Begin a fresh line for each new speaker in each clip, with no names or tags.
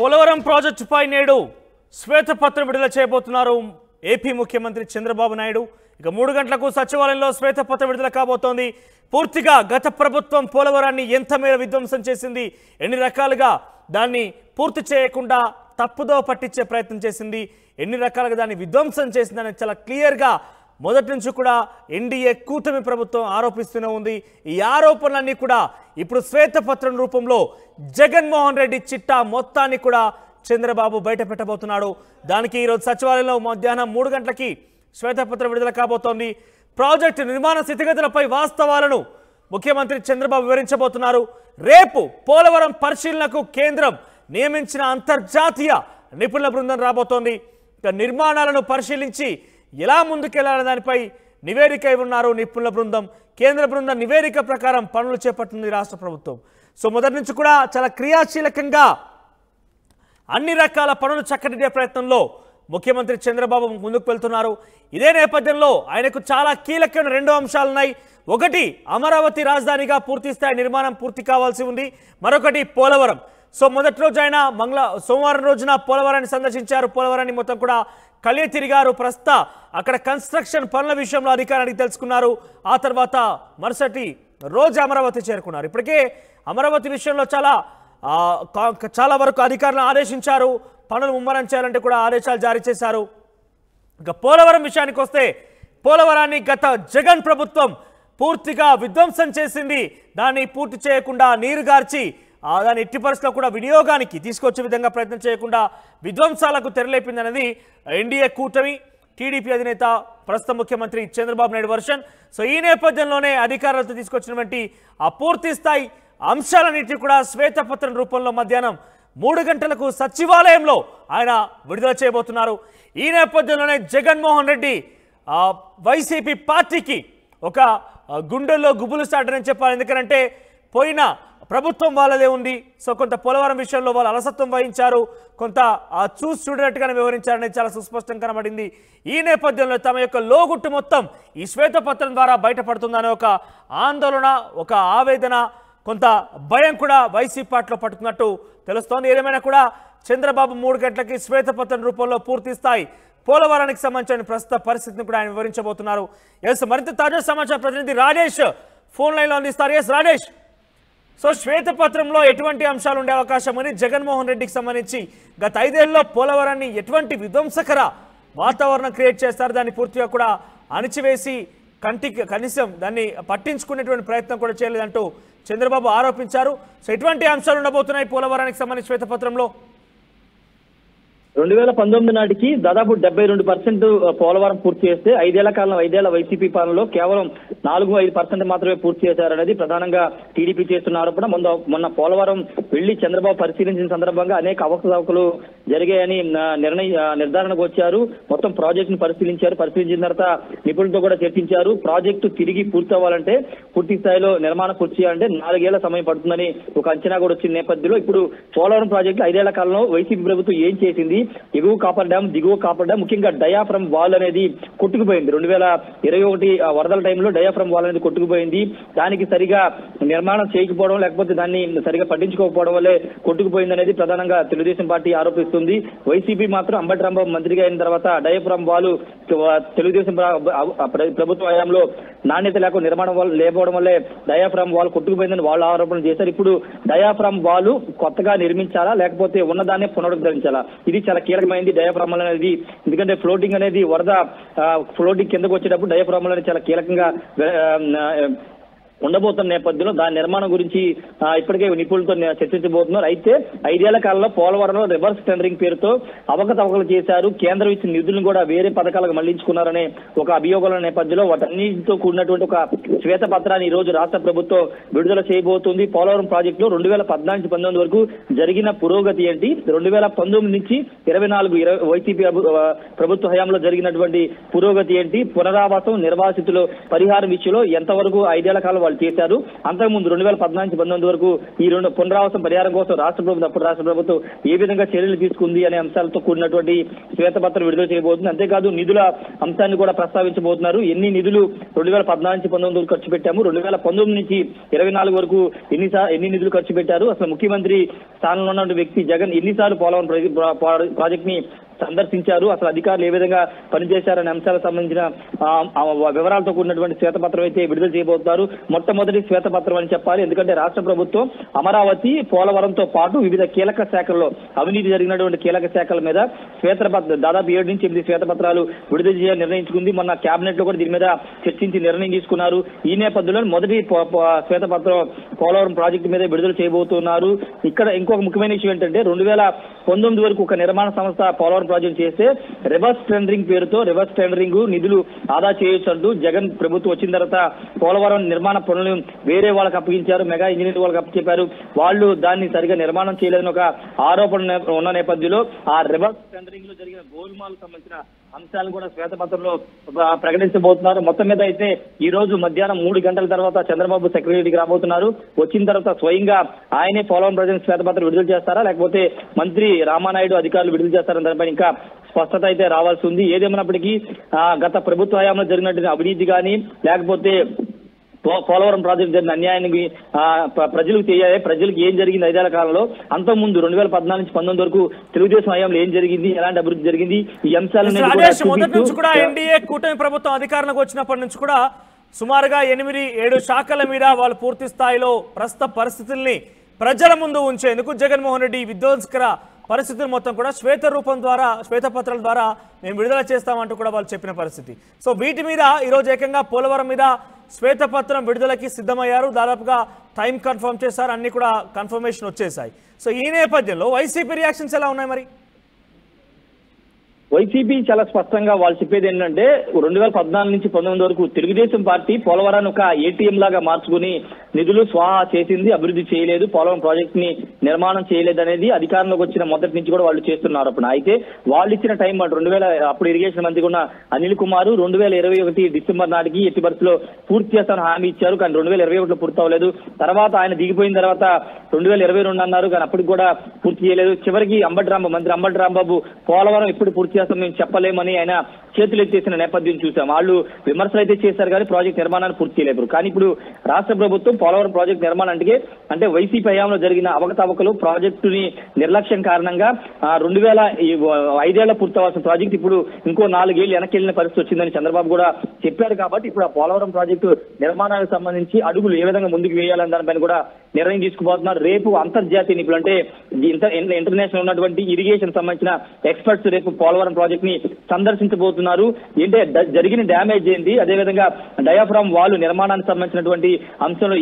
పోలవరం ప్రాజెక్టుపై నేడు శ్వేతపత్రం విడుదల చేయబోతున్నారు ఏపీ ముఖ్యమంత్రి చంద్రబాబు నాయుడు. ఇక 3 గంటలకు సచివాలయంలో శ్వేతపత్రం విడుదల కాబోతోంది. పూర్తిగా గత ప్రభుత్వం పోలవరాన్ని ఎంత మేర విధ్వంసం చేసింది, ఎన్ని రకాలుగా దాన్ని పూర్తి చేయకుండా తప్పుదో పట్టించే ప్రయత్నం చేసింది, ఎన్ని రకాలుగా దాన్ని విధ్వంసం చేసిందని చాలా క్లియర్గా మొదటి నుంచి కూడా ఎన్డీఏ కూటమి ప్రభుత్వం ఆరోపిస్తూనే ఉంది. ఈ ఆరోపణలన్నీ కూడా ఇప్పుడు శ్వేతపత్రం రూపంలో జగన్మోహన్ రెడ్డి చిట్టా మొత్తాన్ని కూడా చంద్రబాబు బయట పెట్టబోతున్నాడు. దానికి ఈరోజు సచివాలయంలో మధ్యాహ్నం 3 గంటలకి శ్వేతపత్రం విడుదల కాబోతోంది. ప్రాజెక్టు నిర్మాణ స్థితిగతులపై వాస్తవాలను ముఖ్యమంత్రి చంద్రబాబు వివరించబోతున్నారు. రేపు పోలవరం పరిశీలనకు కేంద్రం నియమించిన అంతర్జాతీయ నిపుణుల బృందం రాబోతోంది. నిర్మాణాలను పరిశీలించి ఎలా ముందుకెళ్లాలనే దానిపై నివేదిక ఇవ్వనున్నారు నిపుణుల బృందం. కేంద్ర బృందం నివేదిక ప్రకారం పనులు చేపట్టింది రాష్ట్ర ప్రభుత్వం. సో మొదటి నుంచి కూడా చాలా క్రియాశీలకంగా అన్ని రకాల పనులు చక్కదిద్దే ప్రయత్నంలో ముఖ్యమంత్రి చంద్రబాబు ముందుకు వెళ్తున్నారు. ఇదే నేపథ్యంలో ఆయనకు చాలా కీలకమైన 2 అంశాలున్నాయి. ఒకటి, అమరావతి రాజధానిగా పూర్తిస్థాయి నిర్మాణం పూర్తి కావాల్సి ఉంది. మరొకటి పోలవరం. సో మొదటి రోజు ఆయన సోమవారం రోజున పోలవరాన్ని సందర్శించారు. పోలవరాన్ని మొత్తం కూడా కలియ తిరిగారు. ప్రస్తుత అక్కడ కన్స్ట్రక్షన్ పనుల విషయంలో అధికారానికి తెలుసుకున్నారు. ఆ తర్వాత మరుసటి రోజు అమరావతి చేరుకున్నారు. ఇప్పటికే అమరావతి విషయంలో చాలా వరకు అధికారులను ఆదేశించారు. పనులు ముమ్మరం చేయాలంటే కూడా ఆదేశాలు జారీ చేశారు. ఇక పోలవరం విషయానికి వస్తే, పోలవరాన్ని గత జగన్ ప్రభుత్వం పూర్తిగా విధ్వంసం చేసింది. దాన్ని పూర్తి చేయకుండా నీరు గార్చి దాని ఎట్టి పరిస్థితుల్లో కూడా వినియోగానికి తీసుకొచ్చే విధంగా ప్రయత్నం చేయకుండా విధ్వంసాలకు తెరలేపింది అనేది ఎన్డీఏ కూటమి టీడీపీ అధినేత ప్రస్తుత ముఖ్యమంత్రి చంద్రబాబు నాయుడు వర్షన్. సో ఈ నేపథ్యంలోనే అధికారులతో తీసుకొచ్చినటువంటి ఆ పూర్తి స్థాయి అంశాలన్నింటినీ కూడా శ్వేతపత్రం రూపంలో మధ్యాహ్నం 3 గంటలకు సచివాలయంలో ఆయన విడుదల చేయబోతున్నారు. ఈ నేపథ్యంలోనే జగన్మోహన్ రెడ్డి వైసీపీ పార్టీకి ఒక గుండెల్లో గుబులు స్టార్ట్ చెప్పాలి. ఎందుకంటే పోయిన ప్రభుత్వం వాళ్ళదే ఉంది. సో కొంత పోలవరం విషయంలో వాళ్ళు అలసత్వం వహించారు, కొంత చూడనట్టుగానే వివరించారనేది చాలా సుస్పష్టం కనబడింది. ఈ నేపథ్యంలో తమ యొక్క లోగుట్టు మొత్తం ఈ శ్వేతపత్రం ద్వారా బయటపడుతుందనే ఒక ఆందోళన, ఒక ఆవేదన, కొంత భయం కూడా వైసీపీ పార్టీలో పట్టుకున్నట్టు తెలుస్తోంది. ఏదేమైనా కూడా చంద్రబాబు 3 గంటలకి శ్వేతపత్రం రూపంలో పూర్తి స్థాయి పోలవరానికి సంబంధించిన ప్రస్తుత పరిస్థితిని కూడా ఆయన వివరించబోతున్నారు. మరింత తాజా సమాచార ప్రతినిధి రాజేష్ ఫోన్ లైన్లో అందిస్తారు. రాజేష్, సో శ్వేతపత్రంలో ఎటువంటి అంశాలు ఉండే అవకాశం అని, జగన్మోహన్ రెడ్డికి సంబంధించి గత 5 ఏళ్లలో పోలవరాన్ని ఎటువంటి విధ్వంసకర వాతావరణం క్రియేట్ చేస్తారు, దాన్ని పూర్తిగా కూడా అణిచివేసి కనీసం దాన్ని పట్టించుకునేటువంటి ప్రయత్నం కూడా చేయలేదంటూ చంద్రబాబు ఆరోపించారు. సో ఎటువంటి అంశాలు ఉండబోతున్నాయి పోలవరానికి సంబంధించి శ్వేతపత్రంలో?
2019 నాటికి దాదాపు 72% పోలవరం పూర్తి చేస్తే 5 ఏళ్ల కాలంలో 5 ఏళ్ల వైసీపీ పాలనలో కేవలం 4-5% మాత్రమే పూర్తి చేశారనేది ప్రధానంగా టీడీపీ చేస్తున్న ఆరోపణ. మొన్న పోలవరం వెళ్లి చంద్రబాబు పరిశీలించిన సందర్భంగా అనేక అవకతవకలు జరిగాయని నిర్ధారణకు వచ్చారు. మొత్తం ప్రాజెక్టును పరిశీలించిన తర్వాత నిపుణులతో కూడా చర్చించారు. ప్రాజెక్టు తిరిగి పూర్తి అవ్వాలంటే, పూర్తి స్థాయిలో నిర్మాణం పూర్తి చేయాలంటే 4 ఏళ్ల సమయం పడుతుందని ఒక అంచనా కూడా వచ్చిన నేపథ్యంలో ఇప్పుడు పోలవరం ప్రాజెక్టు 5 ఏళ్ల కాలంలో వైసీపీ ప్రభుత్వం ఏం చేసింది? ఎగువ కాపర్ డ్యామ్, దిగువ కాపర్ డ్యామ్, ముఖ్యంగా డయాఫ్రమ్ వాల్ అనేది కొట్టుకుపోయింది. 2021 వరదల టైంలో డయాఫ్రమ్ వాల్ అనేది కొట్టుకుపోయింది. దానికి సరిగా నిర్మాణం చేయకపోవడం, లేకపోతే దాన్ని సరిగా పట్టించుకోకపోవడం వల్లే కొట్టుకుపోయింది అనేది ప్రధానంగా తెలుగుదేశం పార్టీ ఆరోపిస్తుంది. వైసీపీ మాత్రం అంబటి రాంబాబు మంత్రిగా అయిన తర్వాత డయాఫ్రమ్ వాల్ తెలుగుదేశం ప్రభుత్వ హయాంలో నాణ్యత లేకుండా నిర్మాణం లేకపోవడం వల్లే డయాఫ్రమ్ వాల్ కొట్టుకుపోయిందని వాళ్ళు ఆరోపణలు చేశారు. ఇప్పుడు డయాఫ్రమ్ వాల్ కొత్తగా నిర్మించాలా, లేకపోతే ఉన్నదాన్నే పునరుద్ధరించాలా? ఇది చాలా కీలకమైంది డయాఫ్రామ్ అనేది. ఎందుకంటే ఫ్లోటింగ్ అనేది ఫ్లోటింగ్ కిందకు వచ్చేటప్పుడు డయాఫ్రామ్ అనేది చాలా కీలకంగా ఉండబోతున్న నేపథ్యంలో దాని నిర్మాణం గురించి ఇప్పటికే నిపుణులతో చర్చించబోతున్నారు. అయితే 5 ఏళ్ల కాలంలో పోలవరంలో రివర్స్ టెండరింగ్ పేరుతో అవకతవకలు చేశారు. కేంద్రం ఇచ్చిన నిధులను కూడా వేరే పథకాలకు మళ్లించుకున్నారనే ఒక అభియోగాల నేపథ్యంలో వాటన్నిటితో కూడినటువంటి ఒక శ్వేతపత్రాన్ని ఈ రోజు రాష్ట్ర ప్రభుత్వం విడుదల చేయబోతుంది. పోలవరం ప్రాజెక్టులో 2014-19 వరకు జరిగిన పురోగతి ఏంటి, 2019 నుంచి 24 వైసీపీ ప్రభుత్వ హయాంలో జరిగినటువంటి పురోగతి ఏంటి, పునరావాసం, నిర్వాసితులు పరిహారం విషయంలో ఎంతవరకు 5 ఏళ్ల కాలం వాళ్ళు చేశారు. అంతకుముందు 2014-19 వరకు ఈ పునరావాసం పరిహారం కోసం రాష్ట్ర ప్రభుత్వం ఏ విధంగా చర్యలు తీసుకుంది అనే అంశాలతో కూడినటువంటి శ్వేతపత్రం విడుదల చేయబోతుంది. అంతేకాదు నిధుల అంశాన్ని కూడా ప్రస్తావించబోతున్నారు. ఎన్ని నిధులు 2014-19 వరకు ఖర్చు పెట్టాము, 2019 నుంచి 24 వరకు ఎన్ని నిధులు ఖర్చు పెట్టారు, అసలు ముఖ్యమంత్రి స్థానంలో ఉన్న వ్యక్తి జగన్ ఎన్నిసార్లు పోలవరం ప్రాజెక్ట్ ని సందర్శించారు, అసలు అధికారులు ఏ విధంగా పనిచేశారనే అంశాలకు సంబంధించిన వివరాలతో కూడినటువంటి శ్వేతపత్రం అయితే విడుదల చేయబోతున్నారు. మొట్టమొదటి శ్వేతపత్రం అని చెప్పాలి. ఎందుకంటే రాష్ట్ర ప్రభుత్వం అమరావతి, పోలవరంతో పాటు వివిధ కీలక శాఖల్లో అవినీతి జరిగినటువంటి కీలక శాఖల మీద శ్వేతపత్రం దాదాపు 7 నుంచి 8 శ్వేతపత్రాలు విడుదల చేయాలని నిర్ణయించుకుంది. మొన్న కేబినెట్ లో కూడా దీని మీద చర్చించి నిర్ణయం తీసుకున్నారు. ఈ నేపథ్యంలో మొదటి శ్వేతపత్రం పోలవరం ప్రాజెక్టు మీద విడుదల చేయబోతున్నారు. ఇక్కడ ఇంకొక ముఖ్యమైన విషయం ఏంటంటే 2019 వరకు ఒక నిర్మాణ సంస్థ పోలవరం ప్రాజెక్ట్ చేస్తే రివర్స్ టెండరింగ్ పేరుతో రివర్స్ టెండరింగ్ నిధులు ఆదా చేయొచ్చు. జగన్ ప్రభుత్వం వచ్చిన తర్వాత పోలవరం నిర్మాణ పనులను వేరే వాళ్ళకి అప్పగించారు, మెగా ఇంజనీర్ వాళ్ళకి అప్పచెప్పారు. వాళ్ళు దాన్ని సరిగా నిర్మాణం చేయలేదని ఒక ఆరోపణ ఉన్న నేపథ్యంలో ఆ రివర్స్ టెండరింగ్ లో జరిగిన గోల్మాల్ సంబంధించిన అంశాలు కూడా శ్వేతపత్రంలో ప్రకటించబోతున్నారు. మొత్తం మీద అయితే ఈ రోజు మధ్యాహ్నం 3 గంటల తర్వాత చంద్రబాబు సెక్రటరీకి రాబోతున్నారు. వచ్చిన తర్వాత స్వయంగా ఆయనే పోలవరం ప్రాజెక్టు శ్వేతపత్రం విడుదల చేస్తారా, లేకపోతే మంత్రి రామానాయుడు అధికారులు విడుదల చేస్తారని దానిపైన ఇంకా స్పష్టత అయితే రావాల్సి ఉంది. ఏదేమైనప్పటికీ గత ప్రభుత్వ హయాంలో జరిగినటువంటి అవినీతి కానీ లేకపోతే పోలవరం ప్రాజెక్టు జరిగిన అన్యాయానికి ప్రజలకు తెలియాలి, ప్రజలకు ఏం జరిగింది 5 ఏళ్ల కాలంలో, అంతకుముందు 2014-19 వరకు తెలుగుదేశం హయాంలో ఏం జరిగింది, ఎలాంటి అభివృద్ధి జరిగింది, ఈ అంశాలను
మొదటి నుంచి కూడా ఎన్డీఏ కూటమి ప్రభుత్వం అధికారంలోకి వచ్చినప్పటి నుంచి కూడా సుమారుగా 8-7 శాఖల మీద వాళ్ళు పూర్తి స్థాయిలో ప్రస్తుత పరిస్థితుల్ని ప్రజల ముందు ఉంచేందుకు జగన్మోహన్ రెడ్డి విధ్వంసకర పరిస్థితులు మొత్తం కూడా శ్వేతపత్రాల ద్వారా మేము విడుదల చేస్తామంటూ కూడా వాళ్ళు చెప్పిన పరిస్థితి. సో వీటి మీద ఈరోజు ఏకంగా పోలవరం మీద శ్వేతపత్రం విడుదలకి సిద్ధమయ్యారు. దాదాపుగా టైం కన్ఫర్మ్ చేశారు, అన్ని కూడా కన్ఫర్మేషన్ వచ్చేసాయి. సో ఈ నేపథ్యంలో వైసీపీ రియాక్షన్స్ ఎలా ఉన్నాయి మరి?
వైసీపీ చాలా స్పష్టంగా వాళ్ళు చెప్పేది ఏంటంటే 2014-19 వరకు తెలుగుదేశం పార్టీ పోలవరాన్ని ఒక ఏటీఎం లాగా మార్చుకుని నిధులు స్వాహా చేసింది, అభివృద్ధి చేయలేదు, పోలవరం ప్రాజెక్ట్ ని నిర్మాణం చేయలేదు అనేది అధికారంలోకి వచ్చిన మొదటి నుంచి కూడా వాళ్ళు చేస్తున్నారు. అప్పుడు అయితే వాళ్ళు ఇచ్చిన టైం అప్పుడు ఇరిగేషన్ మంత్రి ఉన్న అనిల్ కుమార్ 2021 డిసెంబర్ నాటికి ఎట్టి పరిస్థితిలో పూర్తి చేస్తామని హామీ ఇచ్చారు. కానీ 2021లో పూర్తి అవ్వలేదు. తర్వాత ఆయన దిగిపోయిన తర్వాత 2022 అన్నారు, కానీ అప్పటికి కూడా పూర్తి చేయలేదు. చివరికి మంత్రి అంబటి రాంబాబు పోలవరం ఎప్పుడు పూర్తి మేము చెప్పలేమని ఆయన చేతులు ఎత్తేసిన నేపథ్యం చూసాం. వాళ్ళు విమర్శలు అయితే చేశారు కానీ ప్రాజెక్ట్ నిర్మాణాన్ని పూర్తి చేయలేరు. కానీ ఇప్పుడు రాష్ట్ర ప్రభుత్వం పోలవరం ప్రాజెక్ట్ నిర్మాణానికి అంటే వైసీపీ హయాంలో జరిగిన అవకతవకలు, ప్రాజెక్టుని నిర్లక్ష్యం కారణంగా 5 ఏళ్ల పూర్తవలసిన ప్రాజెక్ట్ ఇప్పుడు ఇంకో 4 ఏళ్లు వెనక్కి వెళ్ళిన పరిస్థితి వచ్చిందని చంద్రబాబు కూడా చెప్పారు. కాబట్టి ఇప్పుడు ఆ పోలవరం ప్రాజెక్టు నిర్మాణానికి సంబంధించి అడుగులు ఏ విధంగా ముందుకు వేయాలని దానిపైన కూడా నిర్ణయం తీసుకుపోతున్నారు. రేపు అంతర్జాతీయ నిపుణులు అంటే ఇంటర్నేషనల్ ఉన్నటువంటి ఇరిగేషన్ సంబంధించిన ఎక్స్పర్ట్స్ రేపు పోలవరం ప్రాజెక్ట్ ని సందర్శించబోతున్నారు. ఏంటంటే జరిగిన డ్యామేజ్ ఏంటి, అదేవిధంగా డయాఫ్రామ్ వాల్ నిర్మాణానికి సంబంధించినటువంటి అంశంలో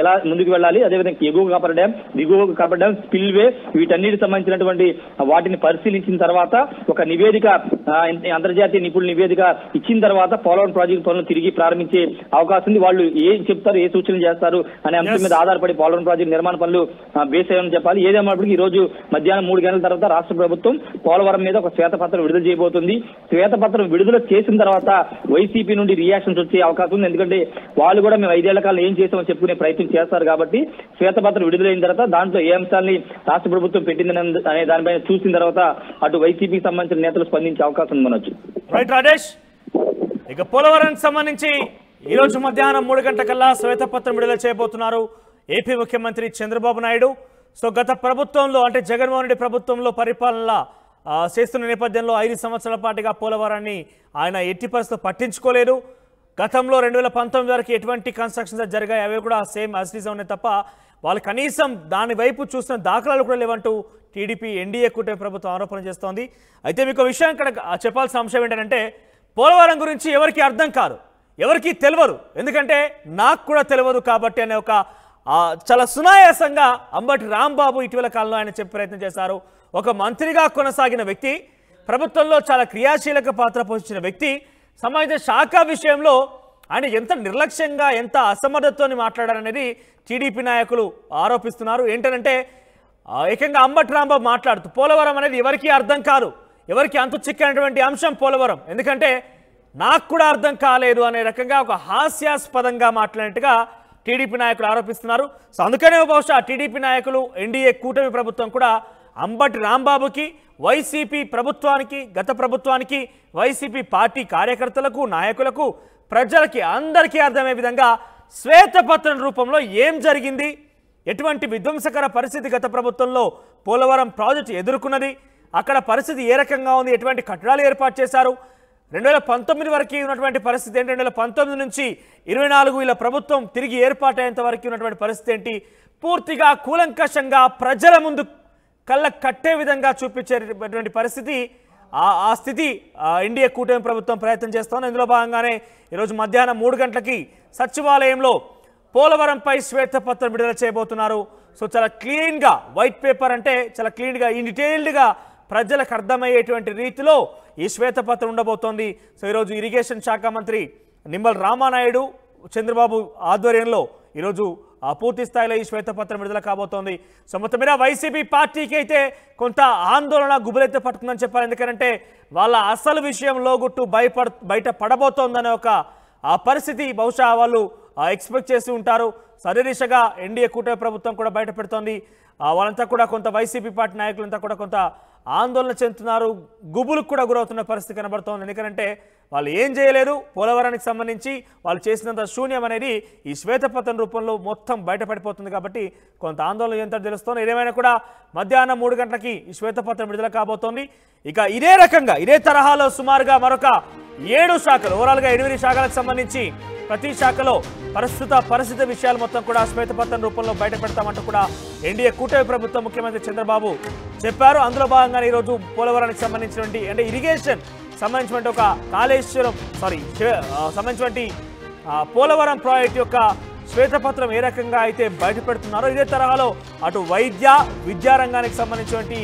ఎలా ముందుకు వెళ్ళాలి, అదేవిధంగా ఎగువ కాపర్ డ్యామ్, దిగువ కాపర్ డ్యామ్, స్పిల్ వే, వీటన్నిటికి సంబంధించినటువంటి వాటిని పరిశీలించిన తర్వాత ఒక నివేదిక అంతర్జాతీయ నిపుణుల నివేదిక ఇచ్చిన తర్వాత పోలవరం ప్రాజెక్టు పనులు తిరిగి ప్రారంభించే అవకాశం ఉంది. వాళ్ళు ఏం చెప్తారు, ఏ సూచనలు చేస్తారు అనే అంశం మీద ఆధారపడి పోలవరం ప్రాజెక్టు నిర్మాణ పనులు బేస్ అయ్యని చెప్పాలి. ఏదేమైనప్పటికీ ఈ రోజు మధ్యాహ్నం 3 గంటల తర్వాత రాష్ట్ర ప్రభుత్వం పోలవరం మీద ఒక శ్వేతపత్రం విడుదల చేయబోతుంది. శ్వేతపత్రం విడుదల చేసిన తర్వాత వైసీపీ నుండి రియాక్షన్స్ వచ్చే అవకాశం ఉంది. ఎందుకంటే వాళ్ళు కూడా మేము 5 ఏళ్ల కాలం ఏం చేసామని చెప్పుకునే ప్రయత్నం చేస్తారు. కాబట్టి శ్వేతపత్రం విడుదలైన తర్వాత దాంట్లో ఏ అంశాలని రాష్ట్ర ప్రభుత్వం పెట్టిందని అనే దానిపైన చూసిన తర్వాత అటు వైసీపీకి సంబంధించిన నేతలు స్పందించే అవకాశం ఉండొచ్చు.
రైట్ రాజేష్, ఇక పోలవరానికి సంబంధించి ఈ రోజు మధ్యాహ్నం 3 గంటలకల్లా శ్వేతపత్రం విడుదల చేయబోతున్నారు ఏపీ ముఖ్యమంత్రి చంద్రబాబు నాయుడు. సో గత ప్రభుత్వంలో అంటే జగన్మోహన్ రెడ్డి ప్రభుత్వంలో పరిపాలన చేస్తున్న నేపథ్యంలో 5 సంవత్సరాల పాటుగా పోలవరాన్ని ఆయన ఎట్టి పరిస్థితుల్లో పట్టించుకోలేదు. గతంలో 2019 వరకు ఎటువంటి కన్స్ట్రక్షన్స్ జరిగాయి అవి కూడా సేమ్ యాజ్ ఉన్నాయి తప్ప వాళ్ళు కనీసం దాని వైపు చూసిన దాఖలాలు కూడా లేవంటూ టీడీపీ ఎన్డీఏ కూటమి ప్రభుత్వం ఆరోపణ చేస్తోంది. అయితే మీకు విషయం ఇక్కడ చెప్పాల్సిన అంశం ఏంటంటే పోలవరం గురించి ఎవరికి అర్థం కాదు, ఎవరికి తెలియదు, ఎందుకంటే నాకు కూడా తెలియదు కాబట్టి అనే ఒక చాలా సునాయాసంగా అంబటి రాంబాబు ఇటీవల కాలంలో ఆయన చెప్పే ప్రయత్నం చేశారు. ఒక మంత్రిగా కొనసాగిన వ్యక్తి, ప్రభుత్వంలో చాలా క్రియాశీలక పాత్ర పోషించిన వ్యక్తి, సమాజ శాఖ విషయంలో ఆయన ఎంత నిర్లక్ష్యంగా ఎంత అసమర్థతతో మాట్లాడారనేది టీడీపీ నాయకులు ఆరోపిస్తున్నారు. ఏంటంటే ఏకంగా అంబటి రాంబాబు మాట్లాడుతూ పోలవరం అనేది ఎవరికి అర్థం కాదు, ఎవరికి అంతు చిక్కనటువంటి అంశం పోలవరం, ఎందుకంటే నాకు కూడా అర్థం కాలేదు అనే రకంగా ఒక హాస్యాస్పదంగా మాట్లాడినట్టుగా టీడీపీ నాయకులు ఆరోపిస్తున్నారు. సో అందుకనే బహుశా టీడీపీ నాయకులు ఎన్డీఏ కూటమి ప్రభుత్వం కూడా అంబటి రాంబాబుకి, వైసీపీ ప్రభుత్వానికి, గత ప్రభుత్వానికి, వైసీపీ పార్టీ కార్యకర్తలకు, నాయకులకు, ప్రజలకి అందరికీ అర్థమయ్యే విధంగా శ్వేతపత్రం రూపంలో ఏం జరిగింది, ఎటువంటి విధ్వంసకర పరిస్థితి గత ప్రభుత్వంలో పోలవరం ప్రాజెక్టు ఎదుర్కొన్నది, అక్కడ పరిస్థితి ఏ రకంగా ఉంది, ఎటువంటి కట్టడాలు ఏర్పాటు చేశారు, 2019 వరకు ఉన్నటువంటి పరిస్థితి ఏంటి, 2019 నుంచి 24 వీళ్ళ ప్రభుత్వం తిరిగి ఏర్పాటయ్యేంత వరకు ఉన్నటువంటి పరిస్థితి ఏంటి, పూర్తిగా కూలంకషంగా ప్రజల ముందు కళ్ళ కట్టే విధంగా చూపించేటువంటి పరిస్థితి ఆ స్థితి ఎన్డీఏ కూటమి ప్రభుత్వం ప్రయత్నం చేస్తోంది. ఇందులో భాగంగానే ఈరోజు మధ్యాహ్నం 3 గంటలకి సచివాలయంలో పోలవరంపై శ్వేతపత్రం విడుదల చేయబోతున్నారు. సో చాలా క్లీన్గా, వైట్ పేపర్ అంటే చాలా క్లీన్గా, ఇన్ డీటెయిల్డ్గా ప్రజలకు అర్థమయ్యేటువంటి రీతిలో ఈ శ్వేతపత్రం ఉండబోతోంది. సో ఈరోజు ఇరిగేషన్ శాఖ మంత్రి నిమ్మల రామానాయుడు, చంద్రబాబు ఆధ్వర్యంలో ఈరోజు పూర్తి స్థాయిలో ఈ శ్వేతపత్రం విడుదల కాబోతోంది. సో మొత్తం మీద వైసీపీ పార్టీకి అయితే కొంత ఆందోళన గుబులెత్తి పడుతుందని చెప్పాలి. ఎందుకంటే వాళ్ళ అసలు విషయం లోగుట్టు బయట పడబోతోందనే ఒక పరిస్థితి బహుశా వాళ్ళు ఎక్స్పెక్ట్ చేసి ఉంటారు. సరే దిశగా ఎన్డీఏ కూటమి ప్రభుత్వం కూడా బయట పెడుతోంది. వాళ్ళంతా కూడా కొంత వైసీపీ పార్టీ నాయకులంతా కూడా కొంత ఆందోళన చెందుతున్నారు, గుబులకు కూడా గురవుతున్న పరిస్థితి కనబడుతోంది. ఎందుకంటే వాళ్ళు ఏం చేయలేదు, పోలవరానికి సంబంధించి వాళ్ళు చేసినంత శూన్యం అనేది ఈ శ్వేతపత్రం రూపంలో మొత్తం బయటపడిపోతుంది. కాబట్టి కొంత ఆందోళన ఎంత తెలుస్తోంది. ఏదేమైనా కూడా మధ్యాహ్నం 3 గంటలకి ఈ శ్వేతపత్రం విడుదల కాబోతోంది. ఇక ఇదే రకంగా ఇదే తరహాలో సుమారుగా మరొక 7 శాఖలు, ఓవరాల్గా 8 శాఖలకు సంబంధించి ప్రతి శాఖలో పరిస్థితి విషయాలు మొత్తం కూడా శ్వేతపత్రం రూపంలో బయట పెడతామంటూ కూడా ఎన్డీఏ కూటమి ప్రభుత్వం ముఖ్యమంత్రి చంద్రబాబు చెప్పారు. అందులో భాగంగానే ఈరోజు పోలవరానికి సంబంధించినటువంటి అంటే ఇరిగేషన్ సంబంధించినటువంటి ఒక సంబంధించినటువంటి పోలవరం ప్రాజెక్టు యొక్క శ్వేతపత్రం ఏ రకంగా అయితే బయట పెడుతున్నారో ఇదే తరహాలో అటు విద్యారంగానికి సంబంధించినటువంటి